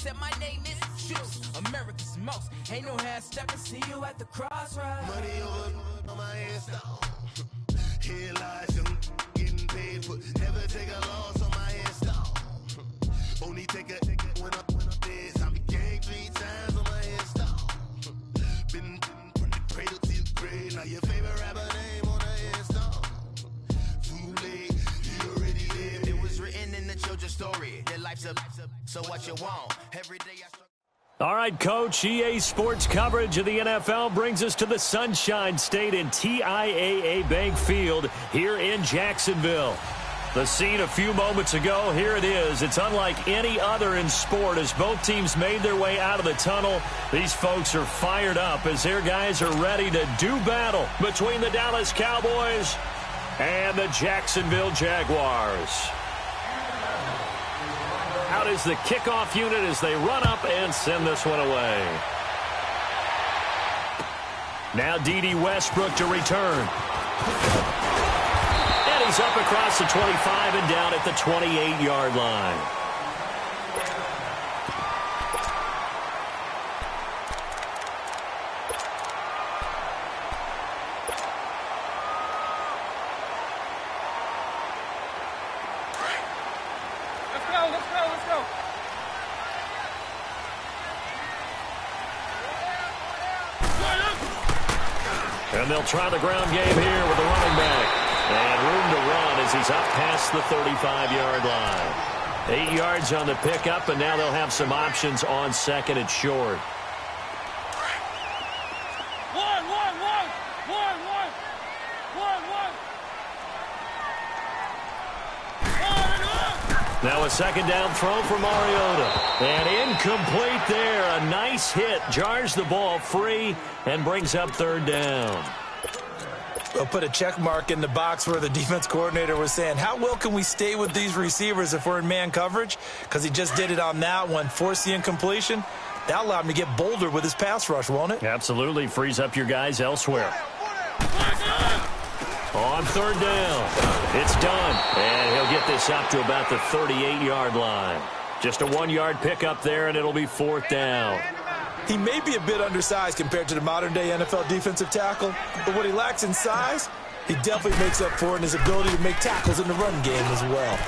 said my name is Juice, America's most. Ain't no half stepping, see you at the crossroads. Money over on my headstone. Here lies young, getting paid for. Never take a loss on my headstone. Only take a when I'm dead. I became 3 times on my headstone. Been from the cradle to the grave. Now your favorite rapper name on the headstone. Too late, you already lived. It was written in the children's story. Their life's a so what you want. Every day I. All right, Coach, EA Sports coverage of the NFL brings us to the Sunshine State in TIAA Bank Field here in Jacksonville. The scene a few moments ago, here it is. It's unlike any other in sport as both teams made their way out of the tunnel. These folks are fired up as their guys are ready to do battle between the Dallas Cowboys and the Jacksonville Jaguars. Out is the kickoff unit as they run up and send this one away. Now D.D. Westbrook to return. And he's up across the 25 and down at the 28-yard line. And they'll try the ground game here with the running back. And room to run as he's up past the 35-yard line. 8 yards on the pickup, and now they'll have some options on second and short. Now a second down throw for Mariota. And incomplete there. A nice hit. Jars the ball free and brings up third down. We'll put a check mark in the box where the defense coordinator was saying, how well can we stay with these receivers if we're in man coverage? Because he just did it on that one. Force the incompletion. That allowed him to get bolder with his pass rush, won't it? Absolutely. Frees up your guys elsewhere. On third down, it's done, and he'll get this up to about the 38-yard line. Just a 1-yard pickup there, and it'll be fourth down. He may be a bit undersized compared to the modern-day NFL defensive tackle, but what he lacks in size, he definitely makes up for it in his ability to make tackles in the run game as well.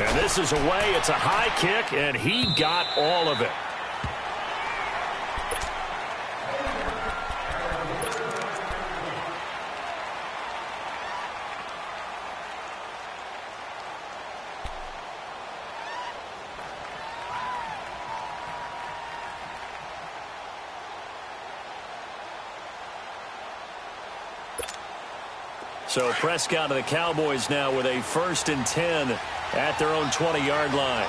And this is away. It's a high kick, and he got all of it. So Prescott of the Cowboys now with a 1st and 10 at their own 20-yard line.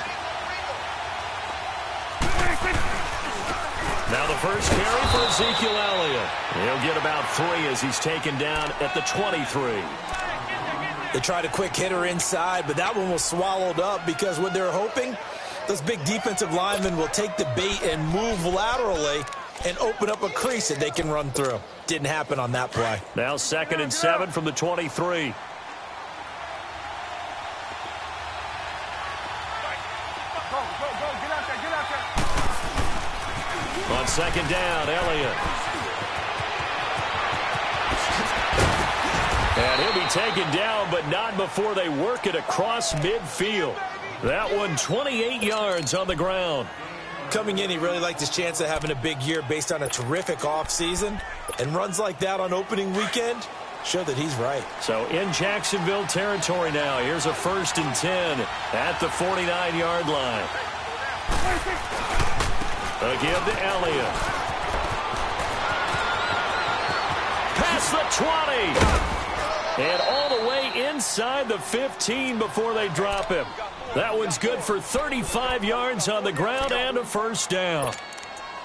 Now the first carry for Ezekiel Elliott. He'll get about 3 as he's taken down at the 23. They tried a quick hitter inside, but that one was swallowed up because what they're hoping, those big defensive linemen will take the bait and move laterally and open up a crease that they can run through. Didn't happen on that play. Now 2nd and 7 from the 23. On 2nd down, Elliott. And he'll be taken down, but not before they work it across midfield. That one 28 yards on the ground. Coming in, he really liked his chance of having a big year based on a terrific offseason. And runs like that on opening weekend show that he's right. So in Jacksonville territory now. Here's a 1st and 10 at the 49-yard line. Again to Elliott. Past the 20. And all the way inside the 15 before they drop him. That one's good for 35 yards on the ground and a first down.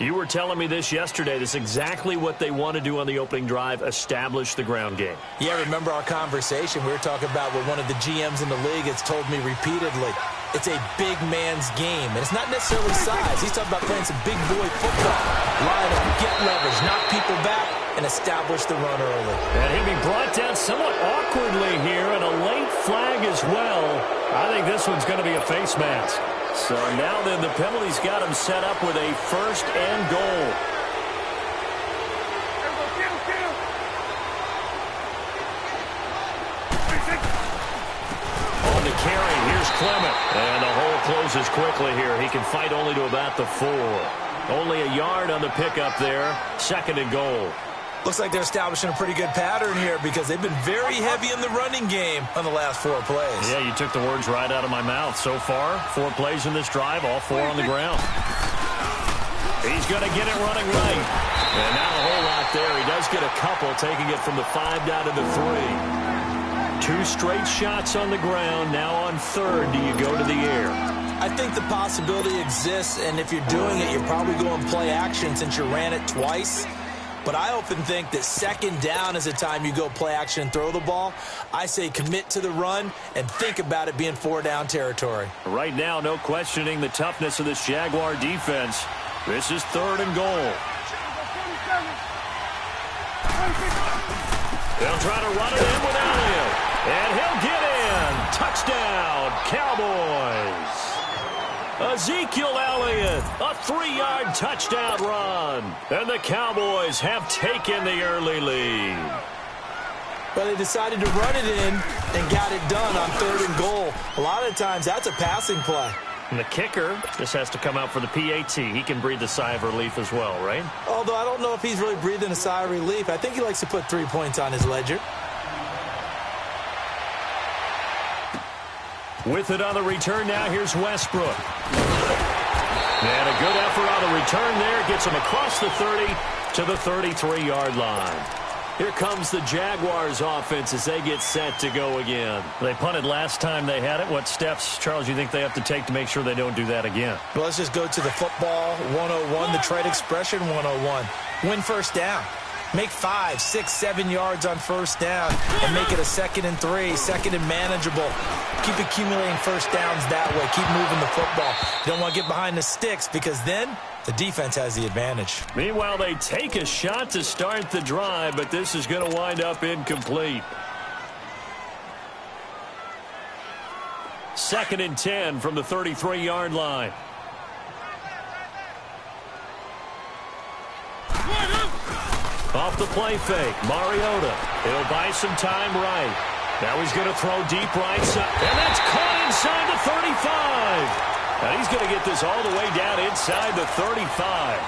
You were telling me this yesterday. This is exactly what they want to do on the opening drive, establish the ground game. Yeah, remember our conversation. We were talking about what one of the GMs in the league has told me repeatedly. It's a big man's game, and it's not necessarily size. He's talking about playing some big boy football. Line up, get leverage, knock people back, and establish the run early. And he'll be brought down somewhat awkwardly here, and a late flag as well. I think this one's going to be a face mask. So now then the penalty's got him set up with a 1st and goal. On the carry, here's Clement. And the hole closes quickly here. He can fight only to about the 4. Only a yard on the pickup there. 2nd and goal. Looks like they're establishing a pretty good pattern here because they've been very heavy in the running game on the last 4 plays. Yeah, you took the words right out of my mouth. So far, 4 plays in this drive, all 4 on the ground. He's going to get it running right. And not a whole lot there. He does get a couple, taking it from the 5 down to the 3. 2 straight shots on the ground. Now on 3rd, do you go to the air? I think the possibility exists, and if you're doing it, you're probably going play action since you ran it twice. But I often think that 2nd down is the time you go play action and throw the ball. I say commit to the run and think about it being 4 down territory. Right now, no questioning the toughness of this Jaguar defense. This is 3rd and goal. They'll try to run it in with Elliott. And he'll get in. Touchdown, Cowboys. Ezekiel Elliott, a 3-yard touchdown run. And the Cowboys have taken the early lead. But they decided to run it in and got it done on 3rd and goal. A lot of times that's a passing play. And the kicker just has to come out for the PAT. He can breathe a sigh of relief as well, right? Although I don't know if he's really breathing a sigh of relief. I think he likes to put 3 points on his ledger. With it on the return now, here's Westbrook. And a good effort on the return there. Gets him across the 30 to the 33-yard line. Here comes the Jaguars offense as they get set to go again. They punted last time they had it. What steps, Charles, you think they have to take to make sure they don't do that again? Well, let's just go to the football 101, the trade expression 101. Win 1st down. Make 5, 6, 7 yards on 1st down and make it a 2nd and 3, 2nd and manageable. Keep accumulating 1st downs that way. Keep moving the football. You don't want to get behind the sticks because then the defense has the advantage. Meanwhile, they take a shot to start the drive, but this is going to wind up incomplete. 2nd and 10 from the 33-yard line. Off the play fake, Mariota. He'll buy some time right. Now he's going to throw deep right side. And that's caught inside the 35. And he's going to get this all the way down inside the 35.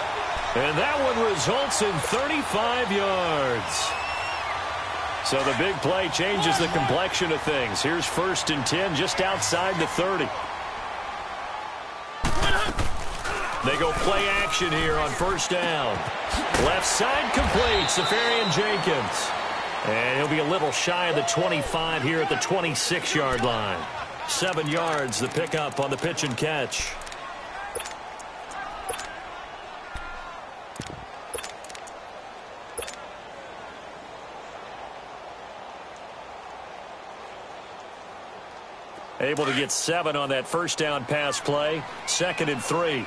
And that one results in 35 yards. So the big play changes the complexion of things. Here's 1st and 10 just outside the 30. They go play action here on 1st down. Left side complete, Safarian Jenkins. And he'll be a little shy of the 25 here at the 26-yard line. 7 yards, the pickup on the pitch and catch. Able to get 7 on that 1st down pass play. 2nd and 3.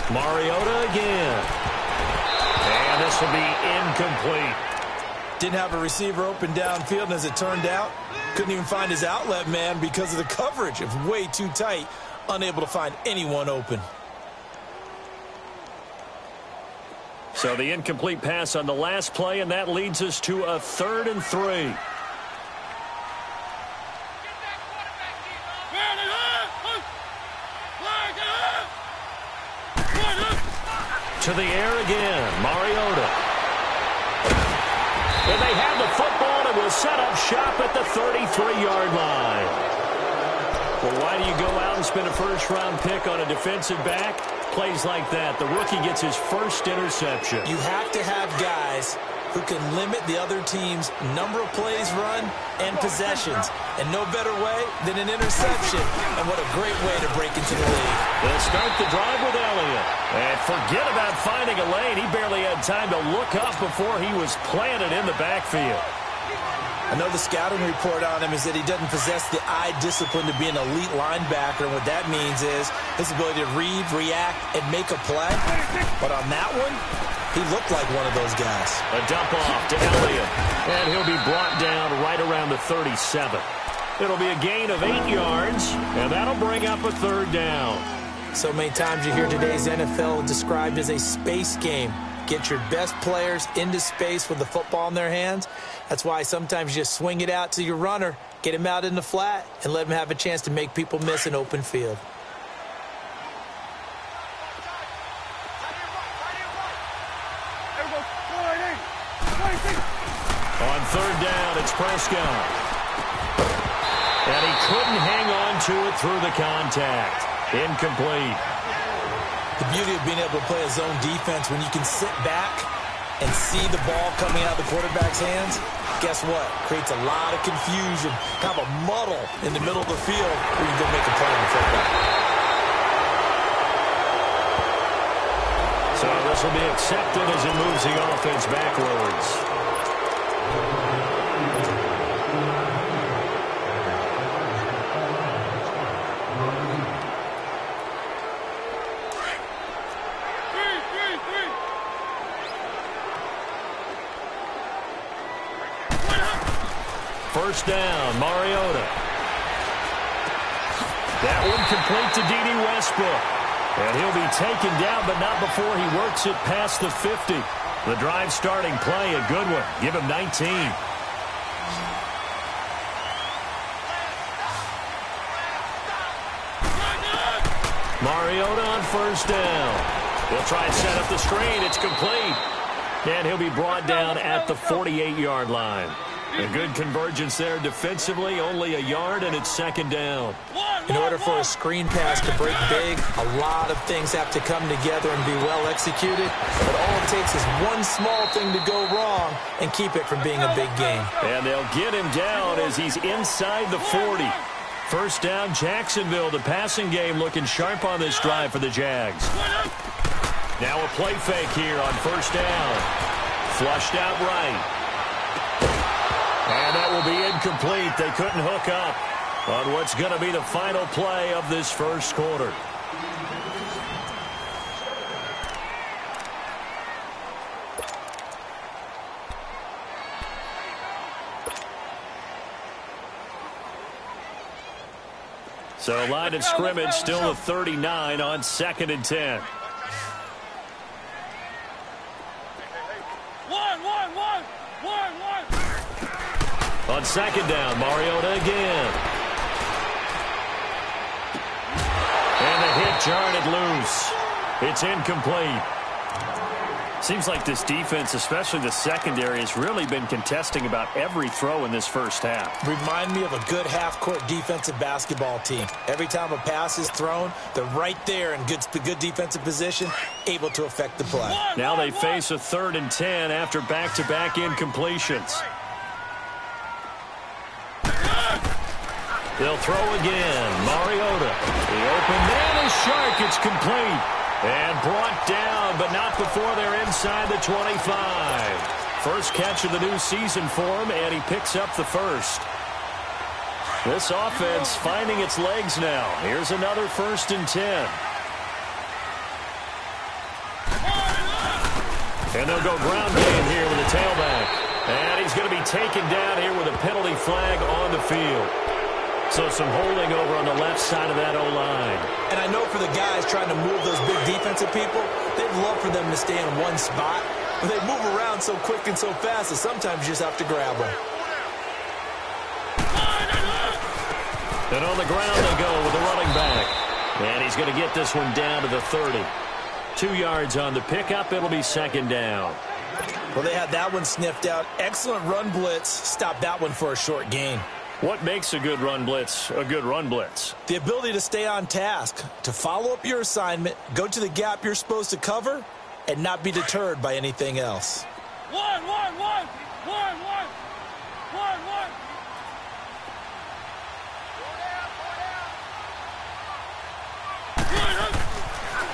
Mariota again. And this will be incomplete. Didn't have a receiver open downfield, and as it turned out, couldn't even find his outlet man because of the coverage. It was way too tight, unable to find anyone open. So the incomplete pass on the last play, and that leads us to a 3rd and 3. To the air again, Mariota. And they have the football and will set up shop at the 33-yard line. Well, why do you go out and spend a 1st-round pick on a defensive back? Plays like that. The rookie gets his 1st interception. You have to have guys who can limit the other team's number of plays run and possessions. And no better way than an interception. And what a great way to break into the league. They'll start the drive with Elliott. And forget about finding a lane. He barely had time to look up before he was planted in the backfield. I know the scouting report on him is that he doesn't possess the eye discipline to be an elite linebacker. And what that means is his ability to read, react, and make a play. But on that one, He looked like one of those guys. A dump off to Elliott. And he'll be brought down right around the 37. It'll be a gain of 8 yards, and that'll bring up a third down. So many times you hear today's NFL described as a space game. Get your best players into space with the football in their hands. That's why sometimes you just swing it out to your runner, get him out in the flat, and let him have a chance to make people miss an open field. On third down, it's Prescott. And he couldn't hang on to it through the contact. Incomplete. The beauty of being able to play a zone defense when you can sit back and see the ball coming out of the quarterback's hands, guess what? Creates a lot of confusion, kind of a muddle in the middle of the field where you can go make a play on the football. So this will be accepted as it moves the offense backwards. First down, Mariota. That one complete to D.D. Westbrook. And he'll be taken down, but not before he works it past the 50. The drive starting play, a good one. Give him 19. Mariota on first down. He'll try and set up the screen. It's complete. And he'll be brought down at the 48-yard line. A good convergence there defensively, only a yard, and it's second down. In order for a screen pass to break big, a lot of things have to come together and be well executed. But all it takes is one small thing to go wrong and keep it from being a big game. And they'll get him down as he's inside the 40. First down, Jacksonville. The passing game looking sharp on this drive for the Jags. Now a play fake here on first down. Flushed out right. And that will be incomplete. They couldn't hook up on what's going to be the final play of this first quarter. So line of scrimmage still a 39 on 2nd and 10. On second down, Mariota again. And the hit jarred loose. It's incomplete. Seems like this defense, especially the secondary, has really been contesting about every throw in this first half. Remind me of a good half-court defensive basketball team. Every time a pass is thrown, they're right there in good defensive position, able to affect the play. Now they face a 3rd and 10 after back-to-back incompletions. They'll throw again. Mariota. The open man is sharp. It's complete. And brought down, but not before they're inside the 25. First catch of the new season for him, and he picks up the first. This offense finding its legs now. Here's another 1st and 10. And they'll go ground game here with a tailback. And he's going to be taken down here with a penalty flag on the field. So some holding over on the left side of that O-line. And I know for the guys trying to move those big defensive people, they'd love for them to stay in one spot. But they move around so quick and so fast that sometimes you just have to grab them. And on the ground they go with the running back. And he's going to get this one down to the 30. 2 yards on the pickup. It'll be second down. Well, they had that one sniffed out. Excellent run blitz. Stopped that one for a short gain. What makes a good run blitz a good run blitz? The ability to stay on task, to follow up your assignment, go to the gap you're supposed to cover, and not be deterred by anything else.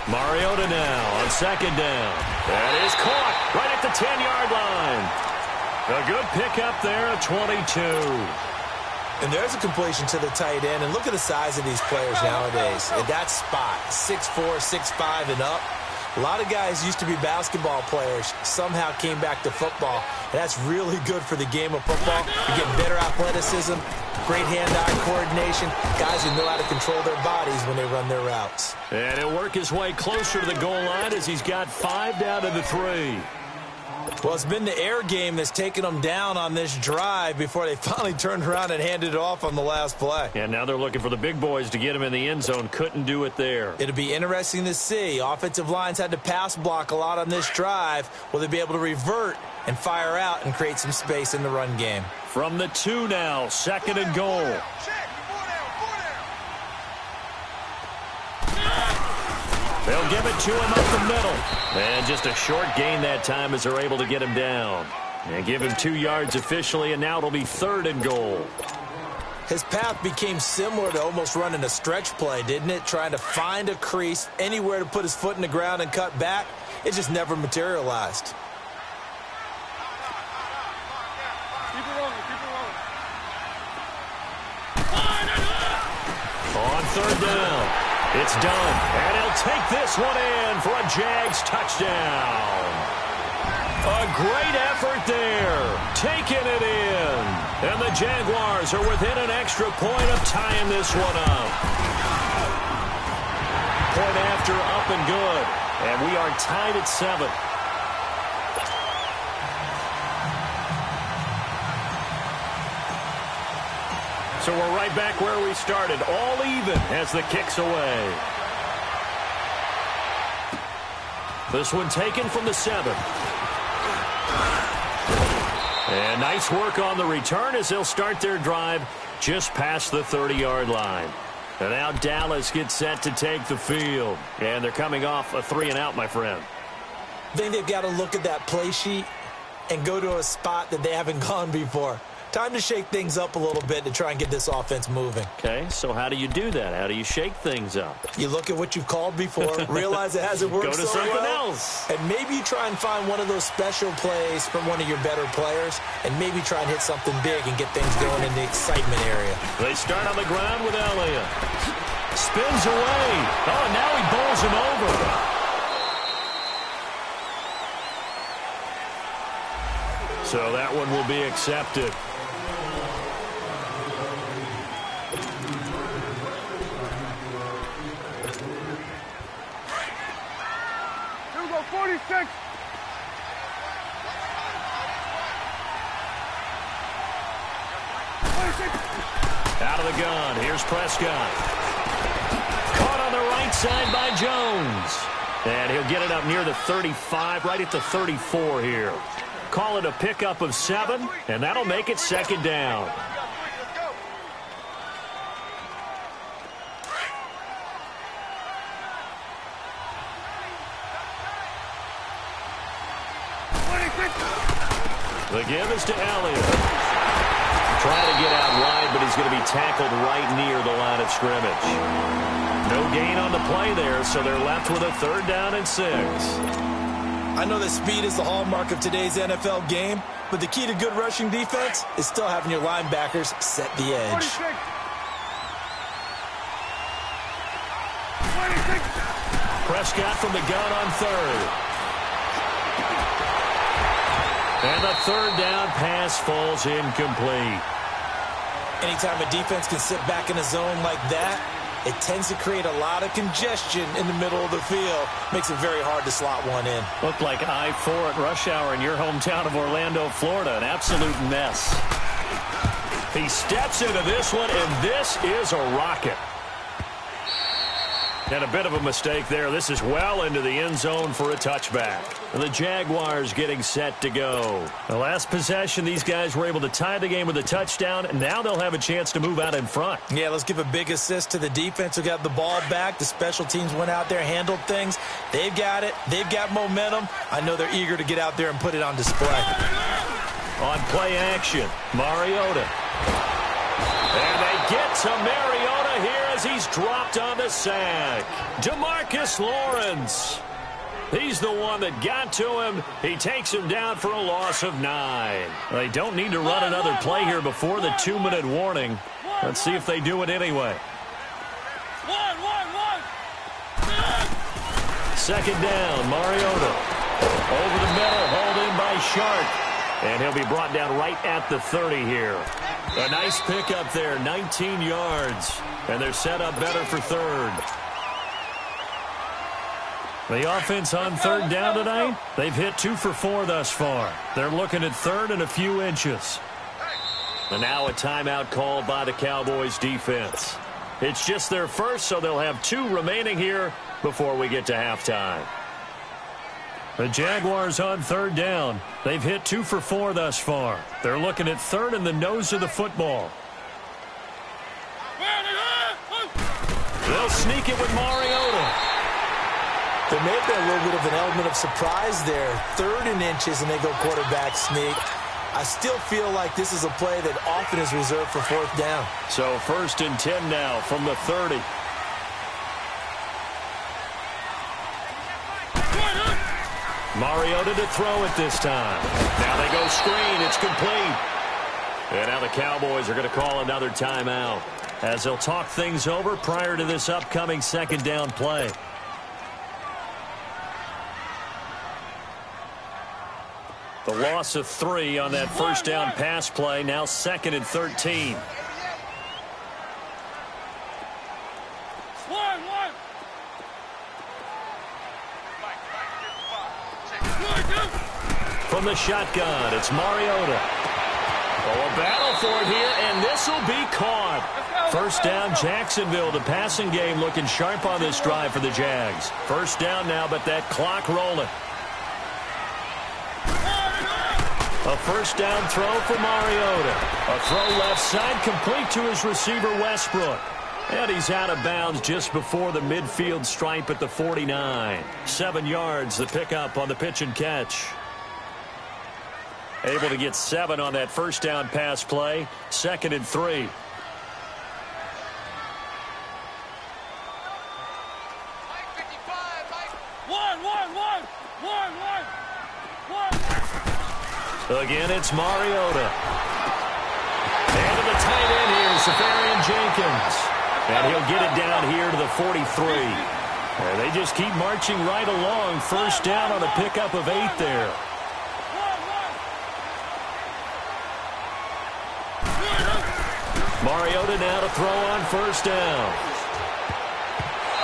Mariota now on second down. That is caught right at the 10-yard line. A good pickup there at 22. And there's a completion to the tight end. And look at the size of these players nowadays. At that spot, 6'4", 6'5", and up. A lot of guys used to be basketball players, somehow came back to football. And that's really good for the game of football. You get better athleticism, great hand-eye coordination, guys who know how to control their bodies when they run their routes. And he'll work his way closer to the goal line as he's got 5 down to the 3. Well, it's been the air game that's taken them down on this drive before they finally turned around and handed it off on the last play. And now they're looking for the big boys to get him in the end zone. Couldn't do it there. It'll be interesting to see. Offensive lines had to pass block a lot on this drive. Will they be able to revert and fire out and create some space in the run game? From the 2 now, 2nd and goal. They'll give it to him up the middle. And just a short gain that time as they're able to get him down. And give him 2 yards officially, and now it'll be 3rd and goal. His path became similar to almost running a stretch play, didn't it? Trying to find a crease, anywhere to put his foot in the ground and cut back. It just never materialized. Keep it rolling, keep it rolling. On 3rd down. It's done, and he'll take this one in for a Jags touchdown. A great effort there, taking it in. And the Jaguars are within an extra point of tying this one up. Point after, up and good. And we are tied at 7. So we're right back where we started, all even as the kick's away. This one taken from the 7. And nice work on the return as they'll start their drive just past the 30-yard line. And now Dallas gets set to take the field. And they're coming off a 3-and-out, my friend. I think they've got to look at that play sheet and go to a spot that they haven't gone before. Time to shake things up a little bit to try and get this offense moving. Okay, so how do you do that? How do you shake things up? You look at what you've called before, realize it hasn't worked Go to so something well, else. and maybe you try and find one of those special plays from one of your better players, and maybe try and hit something big and get things going in the excitement area. They start on the ground with Elliott. Spins away. Oh, and now he bowls him over. So that one will be accepted. Here we go, 46. Out of the gun. Here's Prescott. Caught on the right side by Jones. And he'll get it up near the 35, right at the 34 here. Call it a pickup of 7, and that'll make it 2nd down. The give is to Elliott. Trying to get out wide, but he's going to be tackled right near the line of scrimmage. No gain on the play there, so they're left with a 3rd down and 6. I know that speed is the hallmark of today's NFL game, but the key to good rushing defense is still having your linebackers set the edge. 46. Prescott from the gun on 3rd. And the 3rd down pass falls incomplete. Anytime a defense can sit back in a zone like that, it tends to create a lot of congestion in the middle of the field. Makes it very hard to slot one in. Looked like I-4 at rush hour in your hometown of Orlando, Florida. An absolute mess. He steps into this one, and this is a rocket. And a bit of a mistake there. This is well into the end zone for a touchback. The Jaguars getting set to go. The last possession, these guys were able to tie the game with a touchdown, and now they'll have a chance to move out in front. Yeah, let's give a big assist to the defense who got the ball back. The special teams went out there, handled things. They've got it. They've got momentum. I know they're eager to get out there and put it on display. On play action, Mariota. And they get to Mariota here as he's dropped on the sack. DeMarcus Lawrence. He's the one that got to him. He takes him down for a loss of 9. They don't need to run another play here before the 2-minute warning. Let's see if they do it anyway. Second down, Mariota. Over the middle, hauled in by Sharp. And he'll be brought down right at the 30 here. A nice pickup there, 19 yards. And they're set up better for third. The offense on third down tonight, they've hit 2 for 4 thus far. They're looking at third and a few inches. And now a timeout called by the Cowboys defense. It's just their first, so they'll have 2 remaining here before we get to halftime. The Jaguars on third down. They've hit 2 for 4 thus far. They're looking at third and the nose of the football. They'll sneak it with Mariota. There may have been a little bit of an element of surprise there. Third and inches, and they go quarterback sneak. I still feel like this is a play that often is reserved for fourth down. So first and 10 now from the 30. Mariota to throw it this time. Now they go screen. It's complete. And now the Cowboys are going to call another timeout as they'll talk things over prior to this upcoming second down play. The loss of 3 on that first down pass play. Now second and 13. From the shotgun, it's Mariota. Oh, a battle for it here, and this will be caught. First down, Jacksonville. The passing game looking sharp on this drive for the Jags. First down now, but that clock rolling. A first down throw for Mariota. A throw left side, complete to his receiver, Westbrook. And he's out of bounds just before the midfield stripe at the 49. 7 yards, the pickup on the pitch and catch. Able to get 7 on that first down pass play. Second and 3. Again, it's Mariota. And to the tight end here, Safarian Jenkins. And he'll get it down here to the 43. And they just keep marching right along. First down on a pickup of 8 there. Mariota now to throw on first down.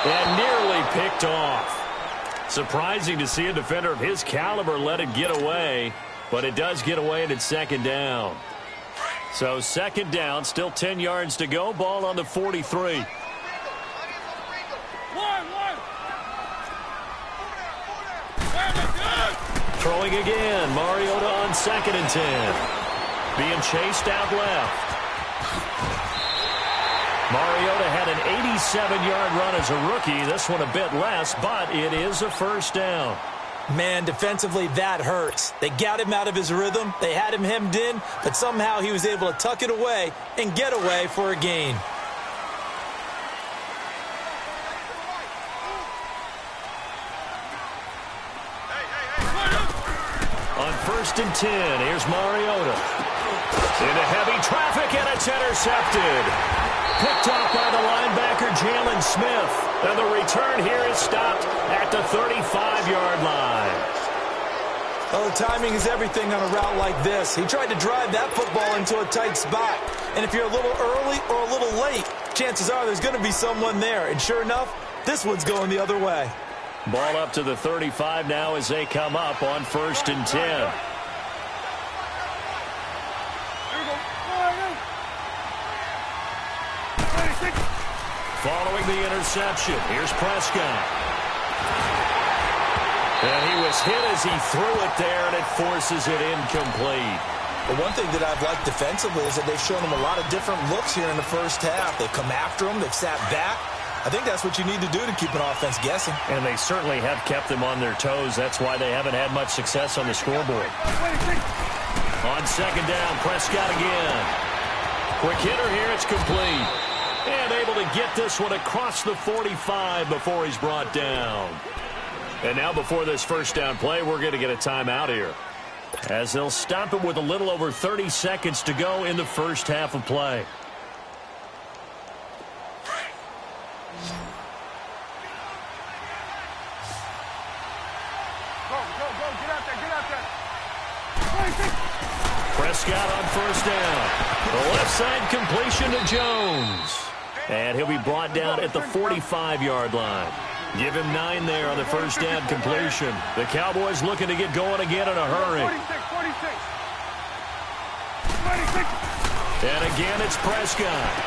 And nearly picked off. Surprising to see a defender of his caliber let it get away. But it does get away and it's second down. So second down, still 10 yards to go. Ball on the 43. Throwing again. Mariota on second and 10. Being chased out left. Mariota had an 87-yard run as a rookie. This one a bit less, but it is a first down. Man, defensively, that hurts. They got him out of his rhythm. They had him hemmed in, but somehow he was able to tuck it away and get away for a gain. On first and 10, here's Mariota. Into heavy traffic, and it's intercepted. Picked off by the linebacker, Jalen Smith. And the return here is stopped at the 35-yard line. Well, the timing is everything on a route like this. He tried to drive that football into a tight spot. And if you're a little early or a little late, chances are there's going to be someone there. And sure enough, this one's going the other way. Ball up to the 35 now as they come up on first and 10. Following the interception, here's Prescott. And he was hit as he threw it there, and it forces it incomplete. But one thing that I've liked defensively is that they've shown him a lot of different looks here in the first half. They've come after him. They've sat back. I think that's what you need to do to keep an offense guessing. And they certainly have kept them on their toes. That's why they haven't had much success on the scoreboard. On second down, Prescott again. Quick hitter here, it's complete. And able to get this one across the 45 before he's brought down. And now before this first down play, we're going to get a timeout here, as they'll stop it with a little over 30 seconds to go in the first half of play. Prescott on first down. The left side completion to Jones. And he'll be brought down at the 45-yard line. Give him 9 there on the first down completion. The Cowboys looking to get going again in a hurry. 46. And again, it's Prescott.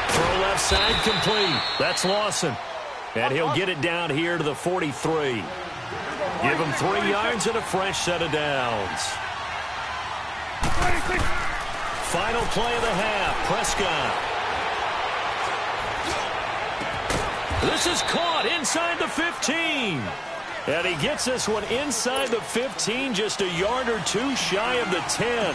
Throw left side complete. That's Lawson. And he'll get it down here to the 43. Give him 3 yards and a fresh set of downs. 26. Final play of the half. Prescott. This is caught inside the 15. And he gets this one inside the 15, just a yard or two shy of the 10.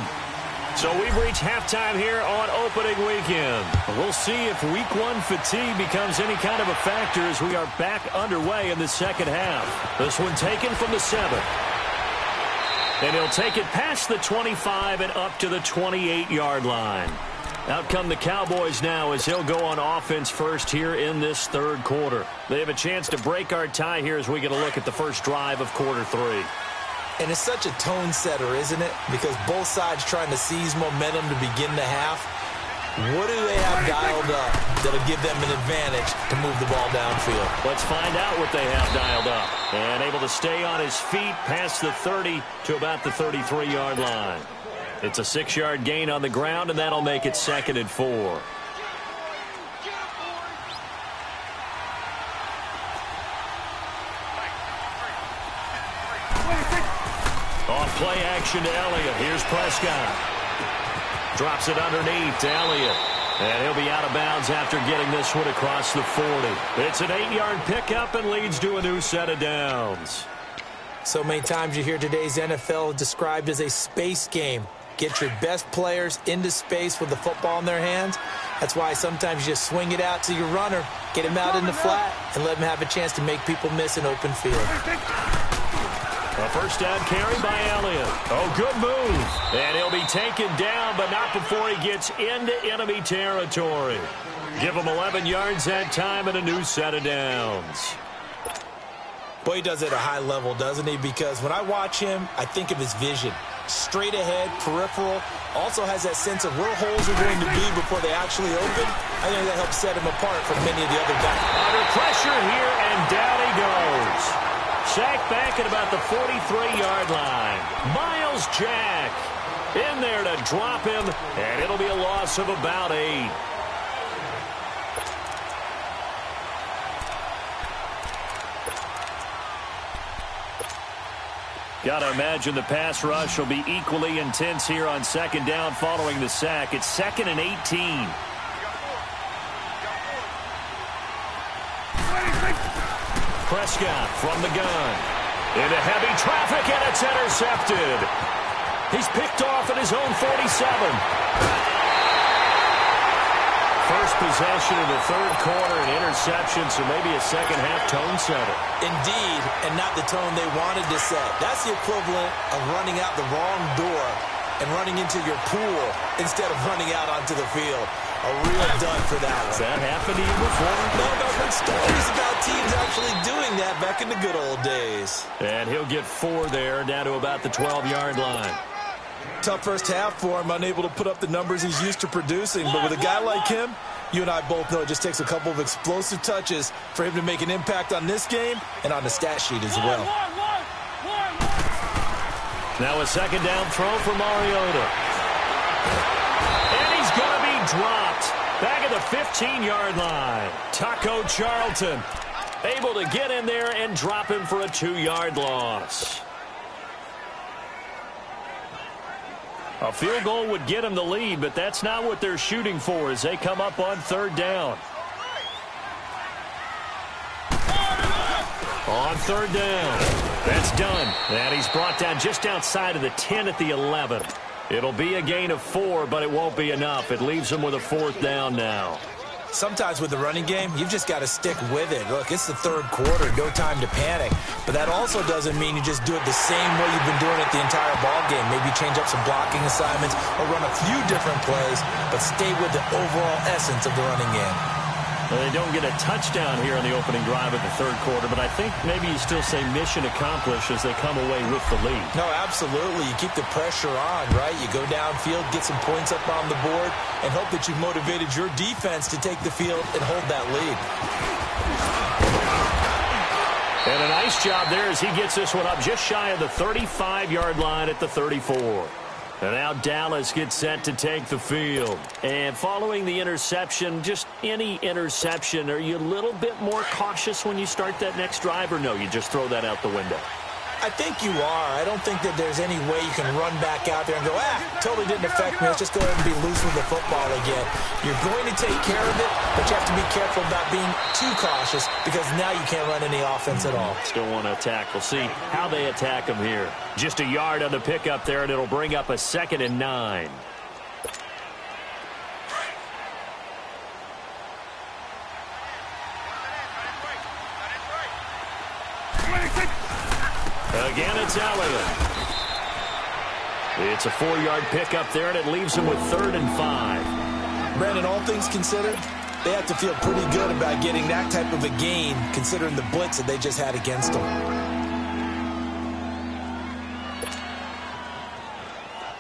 So we've reached halftime here on opening weekend. We'll see if week 1 fatigue becomes any kind of a factor as we are back underway in the second half. This one taken from the 7. And he'll take it past the 25 and up to the 28-yard line. Out come the Cowboys now as he'll go on offense first here in this third quarter. They have a chance to break our tie here as we get a look at the first drive of quarter 3. And it's such a tone setter, isn't it? Because both sides trying to seize momentum to begin the half. What do they have dialed up that'll give them an advantage to move the ball downfield? Let's find out what they have dialed up. And able to stay on his feet past the 30 to about the 33-yard line. It's a 6-yard gain on the ground, and that'll make it 2nd and 4. Off play action to Elliott. Here's Prescott. Drops it underneath to Elliott. And he'll be out of bounds after getting this one across the 40. It's an 8-yard pickup and leads to a new set of downs. So many times you hear today's NFL described as a space game. Get your best players into space with the football in their hands. That's why sometimes you just swing it out to your runner, get him out in the flat, and let him have a chance to make people miss an open field. A first down carry by Elliott. Oh, good move. And he'll be taken down, but not before he gets into enemy territory. Give him 11 yards that time and a new set of downs. Boy, he does it at a high level, doesn't he? Because when I watch him, I think of his vision. Straight ahead, peripheral. Also has that sense of where holes are going to be before they actually open. I think that helps set him apart from many of the other guys. Under pressure here, and down he goes. Sacked back at about the 43-yard line. Miles Jack in there to drop him, and it'll be a loss of about 8. Got to imagine the pass rush will be equally intense here on second down following the sack. It's 2nd and 18. Prescott from the gun. Into heavy traffic, and it's intercepted. He's picked off at his own 47. First possession in the third quarter, an interception, so maybe a second-half tone setter. Indeed, and not the tone they wanted to set. That's the equivalent of running out the wrong door and running into your pool instead of running out onto the field. A real dud for that one. Has that happened to you before? No, but I've heard stories about teams actually doing that back in the good old days. And he'll get 4 there, down to about the 12-yard line. Tough first half for him, unable to put up the numbers he's used to producing. But with a guy like him, you and I both know it just takes a couple of explosive touches for him to make an impact on this game and on the stat sheet as well. Now a second down throw for Mariota. And he's going to be dropped back at the 15-yard line. Taco Charlton able to get in there and drop him for a 2-yard loss. A field goal would get him the lead, but that's not what they're shooting for as they come up on third down. On third down. That's done. And he's brought down just outside of the 10 at the 11. It'll be a gain of 4, but it won't be enough. It leaves him with a 4th down now. Sometimes with the running game, you've just got to stick with it. Look, it's the third quarter, no time to panic. But that also doesn't mean you just do it the same way you've been doing it the entire ball game. Maybe change up some blocking assignments or run a few different plays, but stay with the overall essence of the running game. Well, they don't get a touchdown here on the opening drive of the third quarter, but I think maybe you still say mission accomplished as they come away with the lead. No, absolutely. You keep the pressure on, right? You go downfield, get some points up on the board, and hope that you've motivated your defense to take the field and hold that lead. And a nice job there as he gets this one up just shy of the 35-yard line at the 34. And now Dallas gets set to take the field. And following the interception, just any interception, are you a little bit more cautious when you start that next drive, or no, you just throw that out the window? I think you are. I don't think that there's any way you can run back out there and go, totally didn't affect me. Let's just go ahead and be loose with the football again. You're going to take care of it, but you have to be careful about being too cautious because now you can't run any offense at all. Still want to attack. We'll see how they attack them here. Just a yard on the pickup there, and it'll bring up a 2nd and 9. Again, it's Elliott. It's a 4-yard pickup there, and it leaves him with 3rd and 5. Brandon, all things considered, they have to feel pretty good about getting that type of a gain, considering the blitz that they just had against them.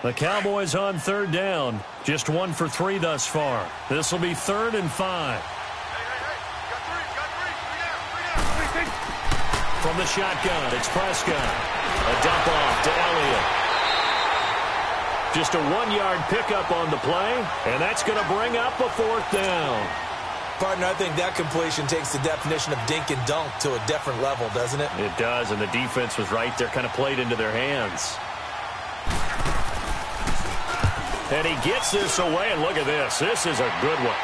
The Cowboys on 3rd down. Just 1 for 3 thus far. This will be 3rd and 5. From the shotgun, it's Prescott. A dump off to Elliott. Just a 1-yard pickup on the play, and that's going to bring up a 4th down. Partner, I think that completion takes the definition of dink and dunk to a different level, doesn't it? It does, and the defense was right there, kind of played into their hands. And he gets this away, and look at this. This is a good one.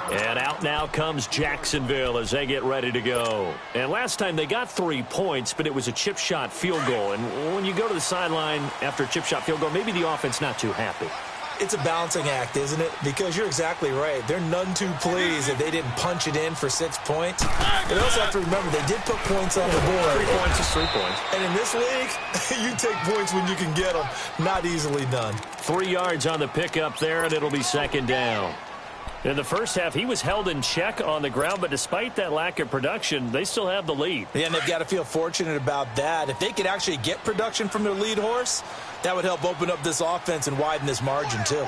And out now comes Jacksonville as they get ready to go. And last time they got 3 points, but it was a chip shot field goal. And when you go to the sideline after a chip shot field goal, maybe the offense not too happy. It's a balancing act, isn't it? Because you're exactly right. They're none too pleased that they didn't punch it in for 6 points. But also have to remember, they did put points on the board. 3 points is 3 points. And in this league, you take points when you can get them. Not easily done. 3 yards on the pickup there, and it'll be 2nd down. In the first half, he was held in check on the ground, but despite that lack of production, they still have the lead. Yeah, and they've got to feel fortunate about that. If they could actually get production from their lead horse, that would help open up this offense and widen this margin, too.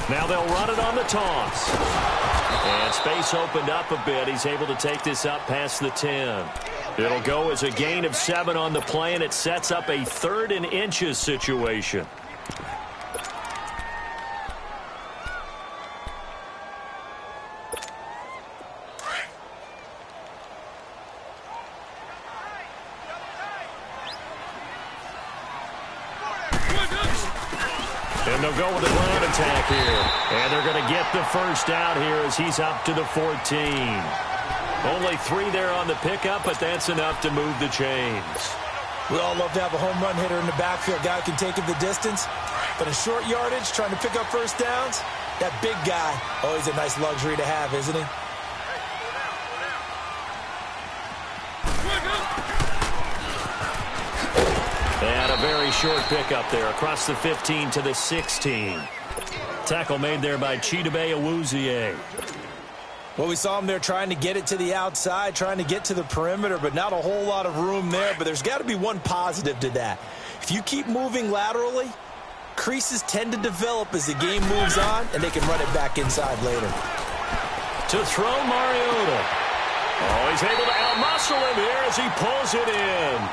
Now they'll run it on the toss. And space opened up a bit. He's able to take this up past the 10. It'll go as a gain of 7 on the play, and it sets up a 3rd and inches situation. And they'll go with a ground attack here. And they're going to get the first down here as he's up to the 14. Only 3 there on the pickup, but that's enough to move the chains. We all love to have a home run hitter in the backfield. Guy who can take it the distance. But in short yardage, trying to pick up first downs, that big guy, always a nice luxury to have, isn't he? And a very short pickup there across the 15 to the 16. Tackle made there by Chidobe Awuzie. Well, we saw him there trying to get it to the outside, trying to get to the perimeter, but not a whole lot of room there. But there's got to be one positive to that. If you keep moving laterally, creases tend to develop as the game moves on, and they can run it back inside later. To throw Mariota. Oh, he's able to outmuscle him here as he pulls it in.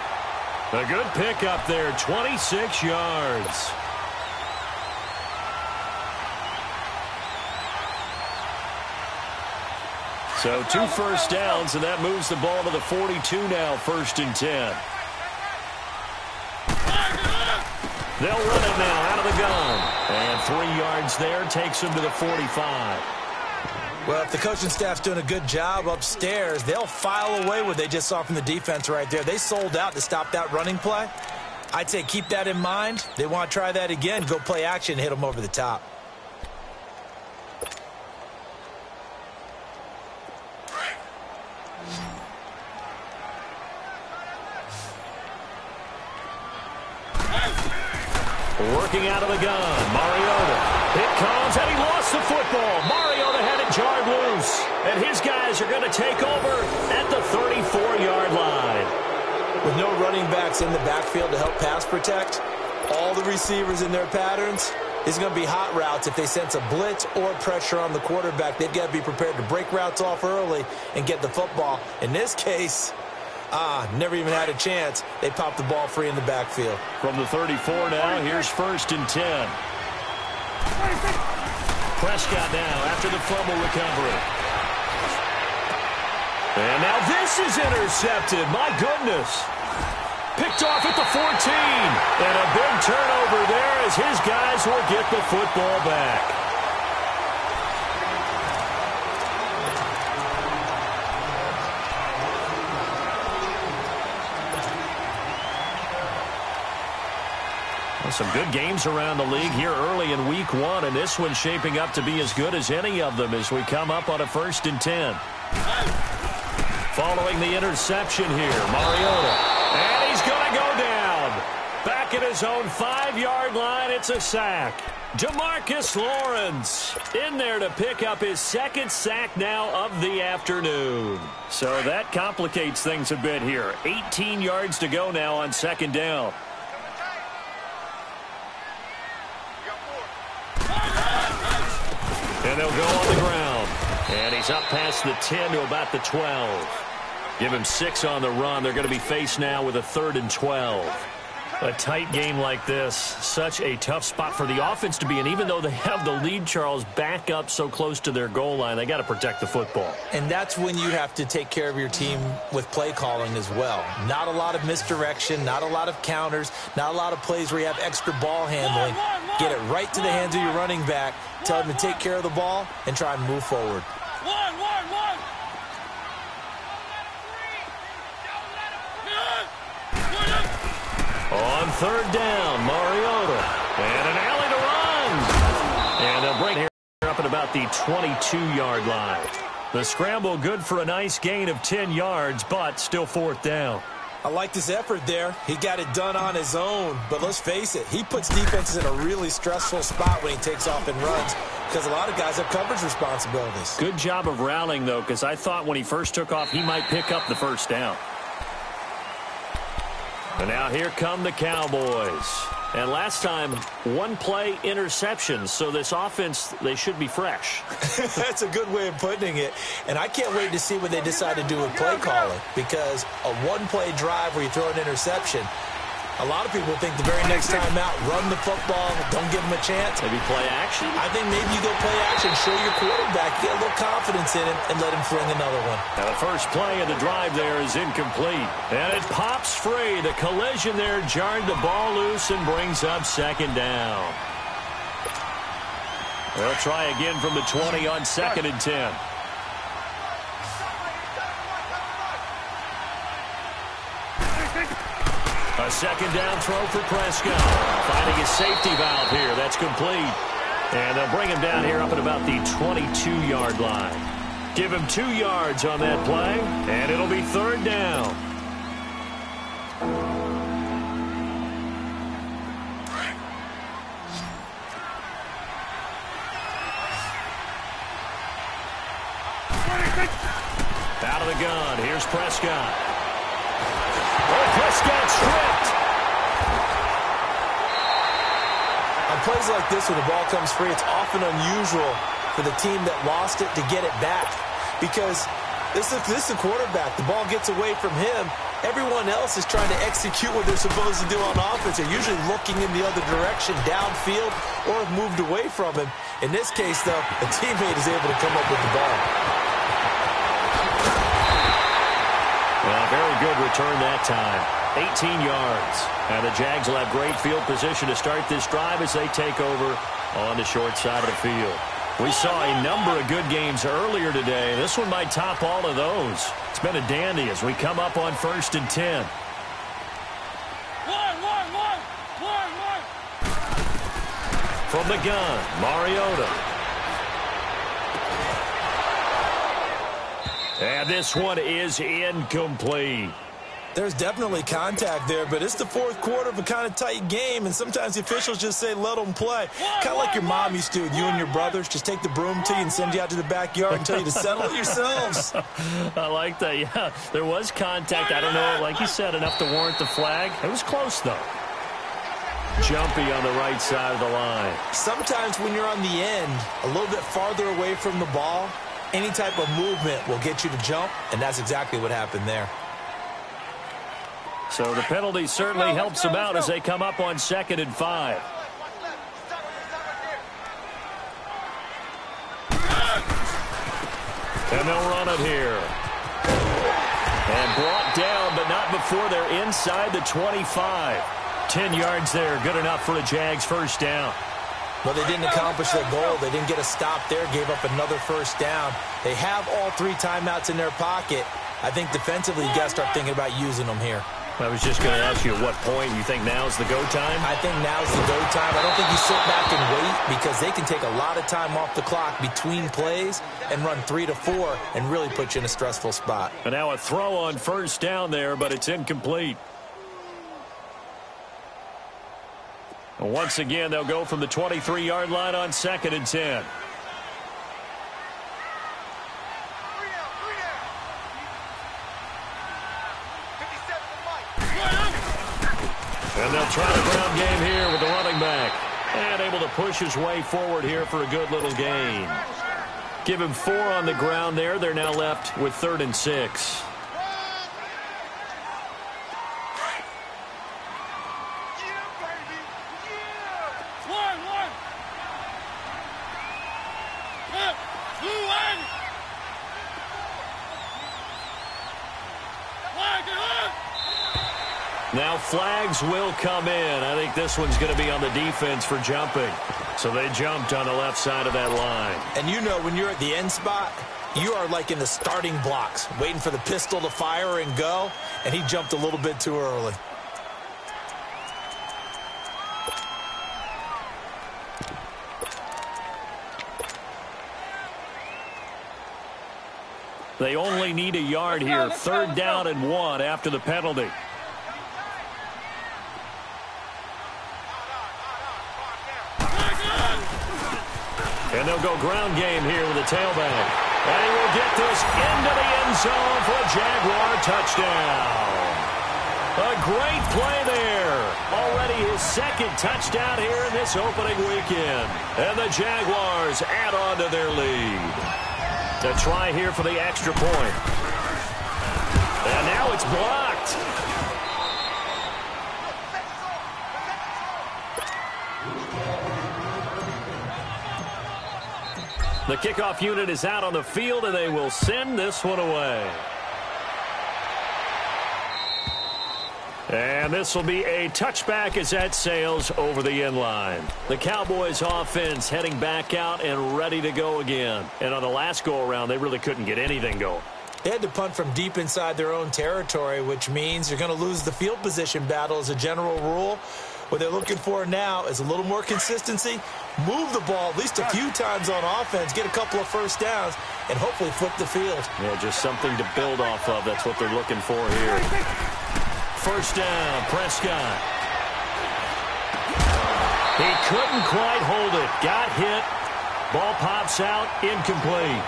A good pickup there, 26 yards. So 2 first downs, and that moves the ball to the 42 now, 1st and 10. They'll run it now out of the gun. And 3 yards there takes them to the 45. Well, if the coaching staff's doing a good job upstairs, they'll file away what they just saw from the defense right there. They sold out to stop that running play. I'd say keep that in mind. They want to try that again. Go play action, hit them over the top. Working out of the gun, Mariota. It comes, and he lost the football. Mariota had it jarred loose. And his guys are going to take over at the 34-yard line. With no running backs in the backfield to help pass protect, all the receivers in their patterns, it's going to be hot routes. If they sense a blitz or pressure on the quarterback, they've got to be prepared to break routes off early and get the football. In this case, never even had a chance. They popped the ball free in the backfield. From the 34 now, here's 1st and 10. Prescott now after the fumble recovery. And now this is intercepted. My goodness. Picked off at the 14. And a big turnover there as his guys will get the football back. Some good games around the league here early in week 1, and this one's shaping up to be as good as any of them as we come up on a 1st and 10. Following the interception here, Mariota. And he's going to go down. Back at his own 5-yard line, it's a sack. Demarcus Lawrence in there to pick up his 2nd sack now of the afternoon. So that complicates things a bit here. 18 yards to go now on 2nd down. And they'll go on the ground. And he's up past the 10 to about the 12. Give him 6 on the run. They're going to be faced now with a 3rd and 12. A tight game like this, such a tough spot for the offense to be in. Even though they have the lead, Charles, back up so close to their goal line, they got to protect the football. And that's when you have to take care of your team with play calling as well. Not a lot of misdirection, not a lot of counters, not a lot of plays where you have extra ball handling. Get it right to the hands of your running back, tell him to take care of the ball, and try and move forward. On 3rd down, Mariota. And an alley to run. And they'll bring here up at about the 22-yard line. The scramble good for a nice gain of 10 yards, but still 4th down. I like this effort there. He got it done on his own. But let's face it, he puts defenses in a really stressful spot when he takes off and runs because a lot of guys have coverage responsibilities. Good job of rallying, though, because I thought when he first took off, he might pick up the 1st down. And now here come the Cowboys. And last time, 1-play interceptions. So this offense, they should be fresh. That's a good way of putting it. And I can't wait to see what they decide to do with play calling. Because a 1-play drive where you throw an interception, a lot of people think the very next time out, run the football, don't give them a chance. Maybe play action? I think maybe you go play action, show your quarterback, get a little confidence in him, and let him fling another one. Now the first play of the drive there is incomplete. And it pops free. The collision there jarred the ball loose and brings up 2nd down. They'll try again from the 20 on 2nd and 10. A 2nd down throw for Prescott. Finding his safety valve here. That's complete. And they'll bring him down here up at about the 22-yard line. Give him 2 yards on that play, and it'll be 3rd down. Out of the gun. Here's Prescott. Oh, Prescott stripped. On plays like this, when the ball comes free, it's often unusual for the team that lost it to get it back. Because this is the quarterback. The ball gets away from him. Everyone else is trying to execute what they're supposed to do on offense. They're usually looking in the other direction, downfield, or have moved away from him. In this case, though, a teammate is able to come up with the ball. Well, very good return that time. 18 yards. And the Jags will have great field position to start this drive as they take over on the short side of the field. We saw a number of good games earlier today. This one might top all of those. It's been a dandy as we come up on 1st and 10. From the gun, Mariota. And this one is incomplete. There's definitely contact there, but it's the fourth quarter of a kind of tight game, and sometimes the officials just say, let them play. Kind of like your mom used to with you and your brothers. Just take the broom to you and send you out to the backyard and tell you to settle it yourselves. I like that, yeah. There was contact. I don't know, like you said, enough to warrant the flag. It was close, though. Jumpy on the right side of the line. Sometimes when you're on the end, a little bit farther away from the ball, any type of movement will get you to jump, and that's exactly what happened there. So the penalty certainly helps them out as they come up on 2nd and 5. And they'll run it here. And brought down, but not before they're inside the 25. 10 yards there, good enough for a Jags first down. Well, they didn't accomplish their goal. They didn't get a stop there, gave up another first down. They have all 3 timeouts in their pocket. I think defensively you got to start thinking about using them here. I was just going to ask you at what point you think now's the go time? I think now's the go time. I don't think you sit back and wait because they can take a lot of time off the clock between plays and run 3 to 4 and really put you in a stressful spot. And now a throw on first down there, but it's incomplete. And once again, they'll go from the 23-yard line on 2nd and 10. And they'll try the ground game here with the running back. And able to push his way forward here for a good little gain. Give him 4 on the ground there. They're now left with 3rd and 6. Now flags will come in. I think this one's going to be on the defense for jumping. So they jumped on the left side of that line. And you know when you're at the end spot, you are like in the starting blocks, waiting for the pistol to fire and go, and he jumped a little bit too early. They only need a yard here. 3rd down and 1 after the penalty. And they'll go ground game here with a tailback. And he will get this into the end zone for a Jaguar touchdown. A great play there. Already his 2nd touchdown here in this opening weekend. And the Jaguars add on to their lead. The try here for the extra point. And now it's blocked. The kickoff unit is out on the field, and they will send this one away. And this will be a touchback as that sails over the end line. The Cowboys offense heading back out and ready to go again. And on the last go-around, they really couldn't get anything going. They had to punt from deep inside their own territory, which means you're going to lose the field position battle as a general rule. What they're looking for now is a little more consistency, move the ball at least a few times on offense, get a couple of first downs, and hopefully flip the field. Yeah, just something to build off of. That's what they're looking for here. First down, Prescott. He couldn't quite hold it. Got hit. Ball pops out, incomplete.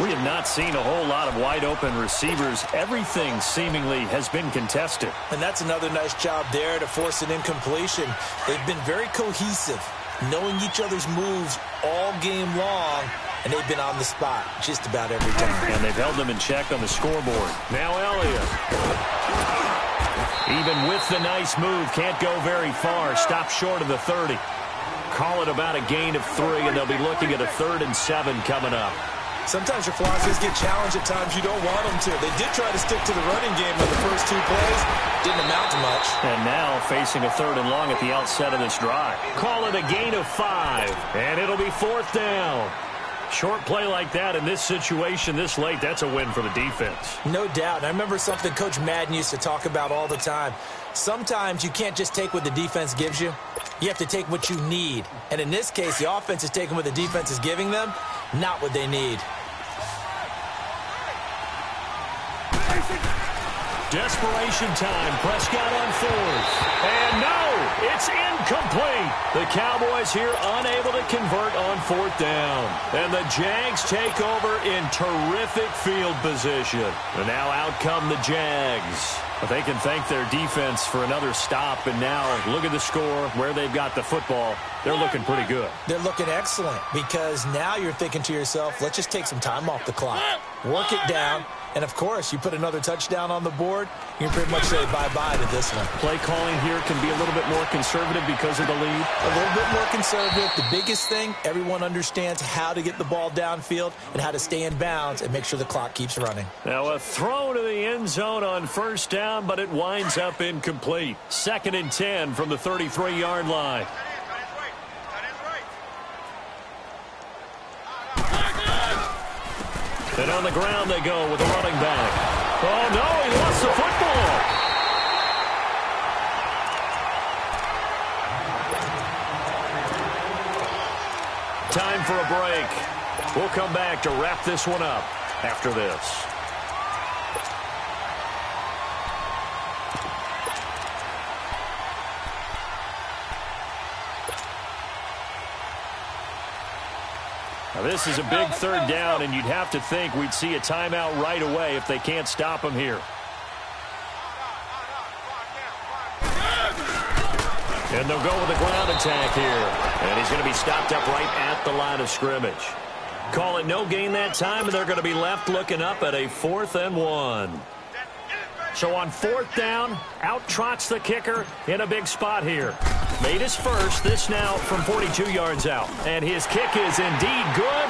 We have not seen a whole lot of wide-open receivers. Everything seemingly has been contested. And that's another nice job there to force an incompletion. They've been very cohesive, knowing each other's moves all game long, and they've been on the spot just about every time. And they've held them in check on the scoreboard. Now Elliott. Even with the nice move, can't go very far. Stop short of the 30. Call it about a gain of 3, and they'll be looking at a 3rd and 7 coming up. Sometimes your philosophies get challenged at times you don't want them to. They did try to stick to the running game on the first 2 plays. Didn't amount to much. And now facing a 3rd and long at the outset of this drive. Call it a gain of 5, and it'll be 4th down. Short play like that in this situation this late, that's a win for the defense. No doubt. And I remember something Coach Madden used to talk about all the time. Sometimes you can't just take what the defense gives you. You have to take what you need. And in this case, the offense is taking what the defense is giving them, not what they need. desperation time. Prescott on fourth. And no, it's incomplete. The Cowboys here unable to convert on fourth down. And the Jags take over in terrific field position. And now out come the Jags. But they can thank their defense for another stop. And now look at the score, where they've got the football. They're looking pretty good. They're looking excellent because now you're thinking to yourself, let's just take some time off the clock. Work it down. And, of course, you put another touchdown on the board, you can pretty much say bye-bye to this one. Play calling here can be a little bit more conservative because of the lead. A little bit more conservative. The biggest thing, everyone understands how to get the ball downfield and how to stay in bounds and make sure the clock keeps running. Now a throw to the end zone on first down, but it winds up incomplete. 2nd and 10 from the 33-yard line. And on the ground they go with a running back. Oh, no, he lost the football. Time for a break. We'll come back to wrap this one up after this. Now this is a big third down, and you'd have to think we'd see a timeout right away if they can't stop him here. And they'll go with a ground attack here. And he's going to be stopped up right at the line of scrimmage. Call it no gain that time, and they're going to be left looking up at a 4th and 1. So on 4th down, out trots the kicker in a big spot here. Made his first, this now from 42 yards out. And his kick is indeed good.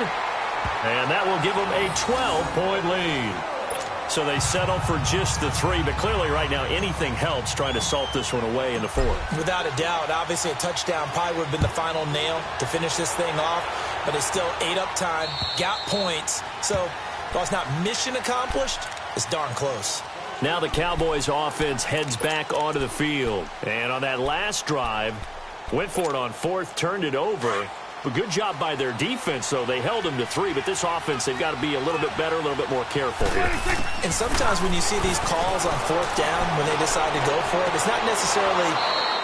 And that will give them a 12-point lead. So they settle for just the 3, but clearly right now anything helps trying to salt this one away in the 4th. Without a doubt, obviously a touchdown probably would have been the final nail to finish this thing off, but it's still ate up time, got points. So while it's not mission accomplished, it's darn close. Now the Cowboys offense heads back onto the field. And on that last drive, went for it on 4th, turned it over. But good job by their defense, though. They held them to 3, but this offense, they've got to be a little bit better, a little bit more careful here. And sometimes when you see these calls on 4th down, when they decide to go for it, it's not necessarily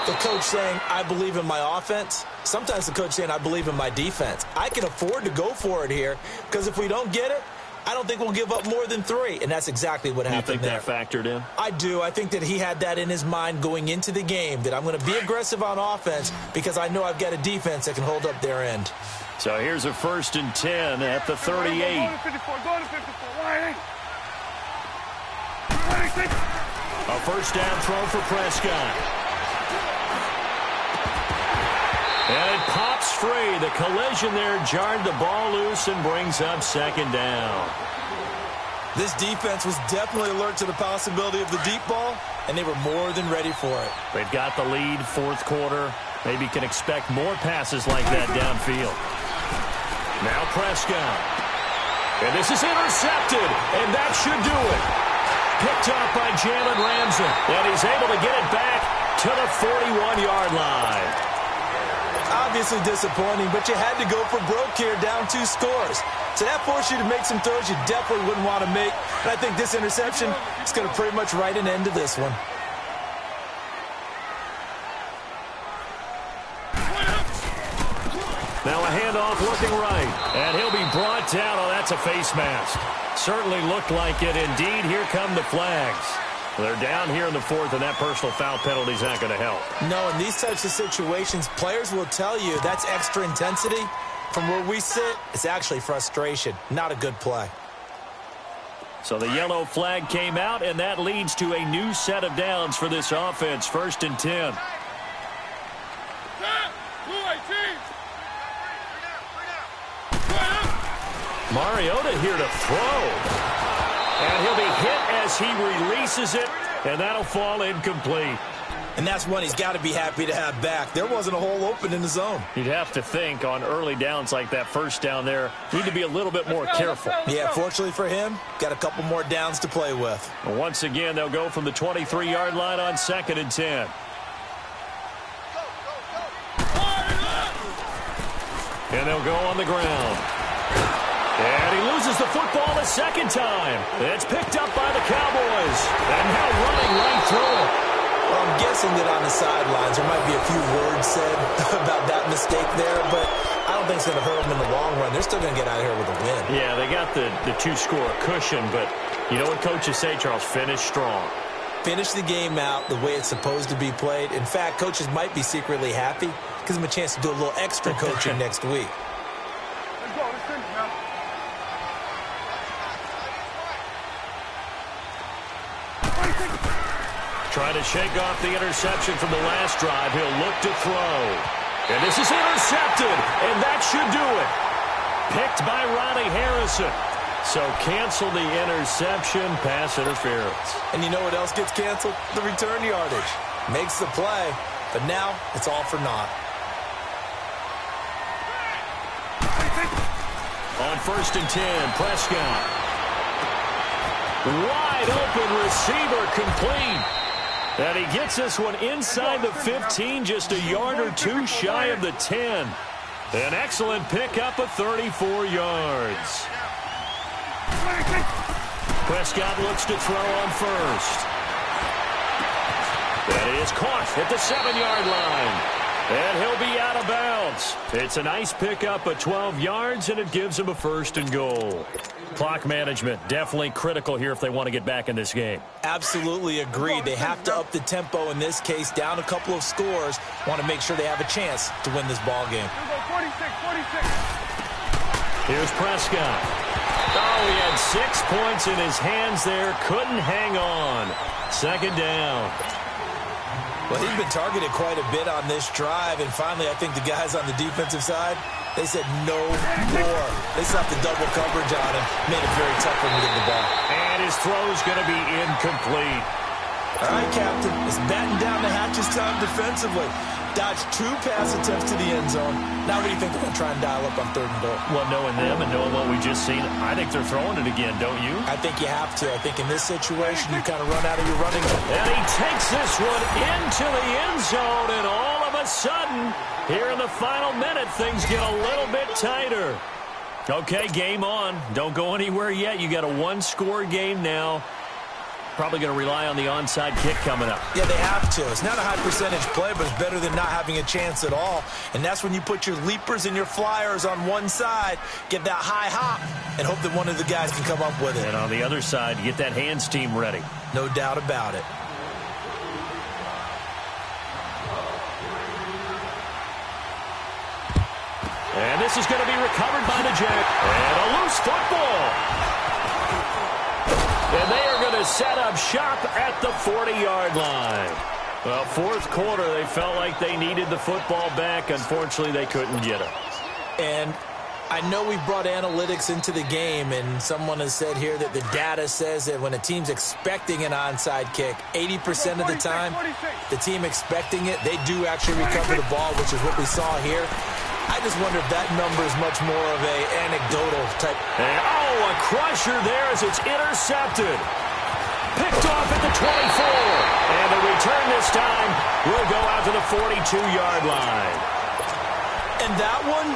the coach saying, I believe in my offense. Sometimes the coach saying, I believe in my defense. I can afford to go for it here, because if we don't get it, I don't think we'll give up more than 3, and that's exactly what happened there. You think that factored in? I do. I think that he had that in his mind going into the game, that I'm going to be aggressive on offense because I know I've got a defense that can hold up their end. So here's a 1st and 10 at the 38. Go to 54, go to 54. Why? A first down throw for Prescott. And it pops free. The collision there jarred the ball loose and brings up 2nd down. This defense was definitely alert to the possibility of the deep ball, and they were more than ready for it. They've got the lead, 4th quarter. Maybe can expect more passes like that downfield. Now Prescott. And this is intercepted, and that should do it. Picked up by Jalen Ramsey, and he's able to get it back to the 41-yard line. Obviously disappointing, but you had to go for broke here, down 2 scores. So that forced you to make some throws you definitely wouldn't want to make. And I think this interception is going to pretty much write an end to this one. Now a handoff looking right, and he'll be brought down. Oh, that's a face mask. Certainly looked like it. Indeed, here come the flags. They're down here in the 4th, and that personal foul penalty is not going to help. No, in these types of situations, players will tell you that's extra intensity. From where we sit, it's actually frustration. Not a good play. So the yellow flag came out, and that leads to a new set of downs for this offense. 1st and 10. Mariota here to throw. And he'll be hit as he releases it, and that'll fall incomplete. And that's one he's got to be happy to have back. There wasn't a hole open in the zone. You'd have to think on early downs like that first down there, need to be a little bit more careful. Yeah, fortunately for him, got a couple more downs to play with. And once again, they'll go from the 23-yard line on 2nd and 10. And they'll go on the ground. And he loses the football the 2nd time. It's picked up by the Cowboys. And now running guessing that on the sidelines there might be a few words said about that mistake there, but I don't think it's going to hurt them in the long run. They're still going to get out of here with a win. Yeah, they got the two-score cushion, but you know what coaches say, Charles? Finish strong. Finish the game out the way it's supposed to be played. In fact, coaches might be secretly happy. Gives them a chance to do a little extra coaching next week. Let's go. Let's finish now. Trying to shake off the interception from the last drive. He'll look to throw. And this is intercepted, and that should do it. Picked by Ronnie Harrison. So cancel the interception, pass interference. And you know what else gets canceled? The return yardage. Makes the play, but now it's all for naught. On 1st and 10, Prescott. Wide open receiver, complete. And he gets this one inside the 15, just a yard or two shy of the 10. An excellent pickup of 34 yards. Prescott looks to throw on 1st. That is caught at the 7-yard line. And he'll be out of bounds. It's a nice pickup of 12 yards, and it gives him a 1st and goal. Clock management definitely critical here if they want to get back in this game. Absolutely agreed. They have to up the tempo in this case, down a couple of scores. Want to make sure they have a chance to win this ball game. 46. Here's Prescott. Oh, he had 6 points in his hands there. Couldn't hang on. 2nd down. Well, he's been targeted quite a bit on this drive, and finally I think the guys on the defensive side, they said no more. They slapped the double coverage on him, made it very tough for him to get the ball. And his throw's going to be incomplete. All right, Captain, it's batten down the hatches time defensively. Dodged 2 pass attempts to the end zone. Now what do you think they're going to try and dial up on 3rd and goal? Well, knowing them and knowing what we just seen, I think they're throwing it again, don't you? I think you have to. I think in this situation, you kind of run out of your running game. And he takes this one into the end zone, and all of a sudden, here in the final minute, things get a little bit tighter. Okay, game on. Don't go anywhere yet. You got a 1-score game now. Probably going to rely on the onside kick coming up. Yeah, they have to. It's not a high percentage play, but it's better than not having a chance at all. And that's when you put your leapers and your flyers on one side, get that high hop, and hope that one of the guys can come up with it. And on the other side, get that hands team ready. No doubt about it. And this is going to be recovered by the Jack. And a loose football. And they are going to set up shop at the 40-yard line. Well, 4th quarter, they felt like they needed the football back. Unfortunately, they couldn't get it. And I know we brought analytics into the game, and someone has said here that the data says that when a team's expecting an onside kick, 80% of the time, the team expecting it, they do actually recover the ball, which is what we saw here. I just wonder if that number is much more of a anecdotal type. And, a crusher there as it's intercepted. Picked off at the 24. And the return this time will go out to the 42-yard line. And that one,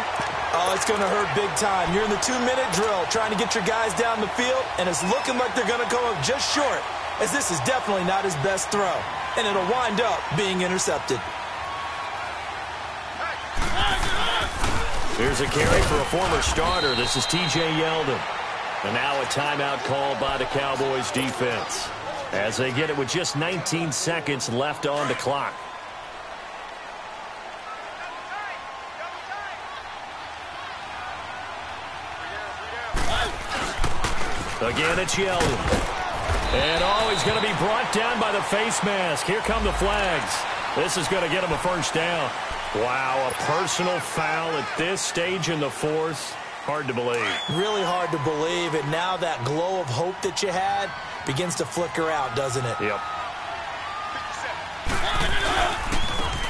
it's going to hurt big time. You're in the 2-minute drill trying to get your guys down the field, and it's looking like they're going to go up just short, as this is definitely not his best throw. And it'll wind up being intercepted. Here's a carry for a former starter. This is T.J. Yeldon. And now a timeout called by the Cowboys defense as they get it with just 19 seconds left on the clock. Again, it's Yeldon. And, he's going to be brought down by the face mask. Here come the flags. This is going to get him a 1st down. Wow, a personal foul at this stage in the 4th. Hard to believe. Really hard to believe, and now that glow of hope that you had begins to flicker out, doesn't it? Yep.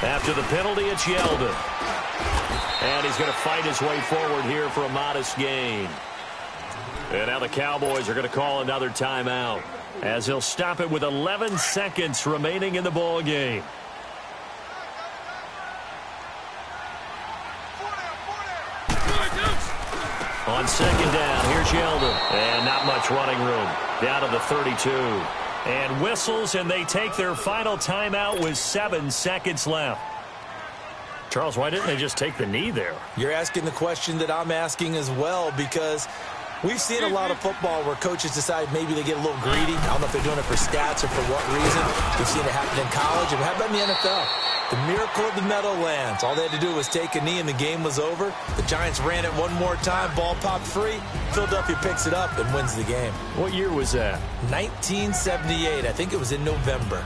After the penalty, it's Yeldon. And he's going to fight his way forward here for a modest gain. And now the Cowboys are going to call another timeout as he'll stop it with 11 seconds remaining in the ball game. On 2nd down, here's Yeldon. And not much running room. Down to the 32. And whistles, and they take their final timeout with 7 seconds left. Charles, why didn't they just take the knee there? You're asking the question that I'm asking as well, because we've seen a lot of football where coaches decide maybe they get a little greedy. I don't know if they're doing it for stats or for what reason. We've seen it happen in college. And how about in the NFL? The miracle of the Meadowlands. All they had to do was take a knee and the game was over. The Giants ran it one more time. Ball popped free. Philadelphia picks it up and wins the game. What year was that? 1978. I think it was in November.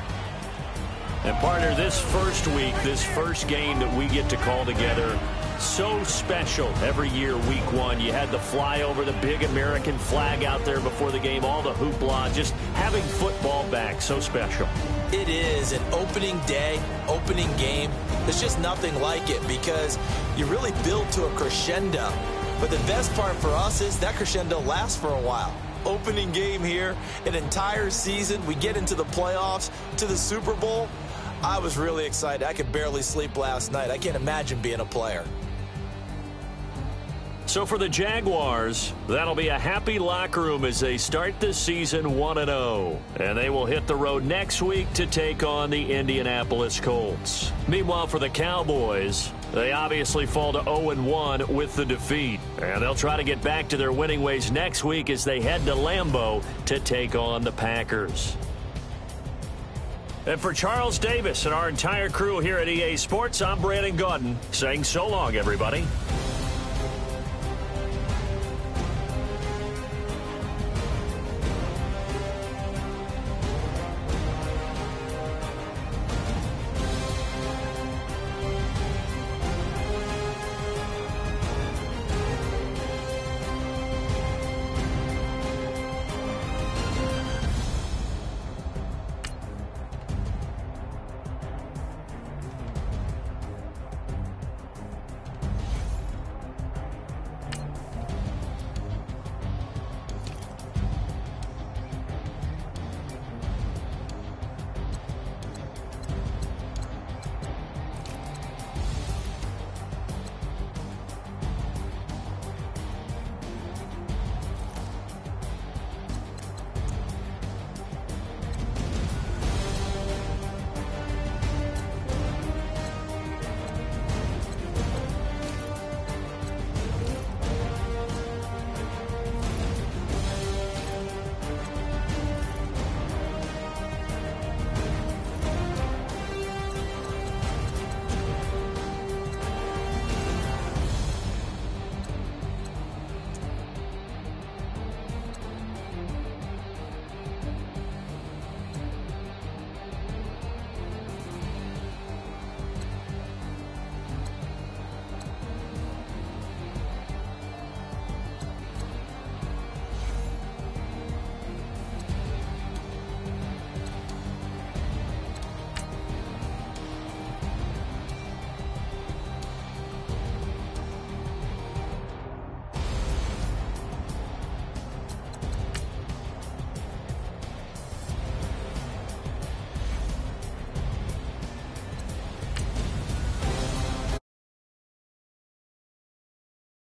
And partner, this first week, this first game that we get to call together, so special. Every year, week 1, you had the flyover, the big American flag out there before the game, all the hoopla, just having football back, so special. It is an opening day, opening game. There's just nothing like it because you really build to a crescendo. But the best part for us is that crescendo lasts for a while. Opening game here, an entire season. We get into the playoffs, to the Super Bowl. I was really excited. I could barely sleep last night. I can't imagine being a player. So for the Jaguars, that'll be a happy locker room as they start the season 1-0. And they will hit the road next week to take on the Indianapolis Colts. Meanwhile, for the Cowboys, they obviously fall to 0-1 with the defeat. And they'll try to get back to their winning ways next week as they head to Lambeau to take on the Packers. And for Charles Davis and our entire crew here at EA Sports, I'm Brandon Gaudin saying so long, everybody.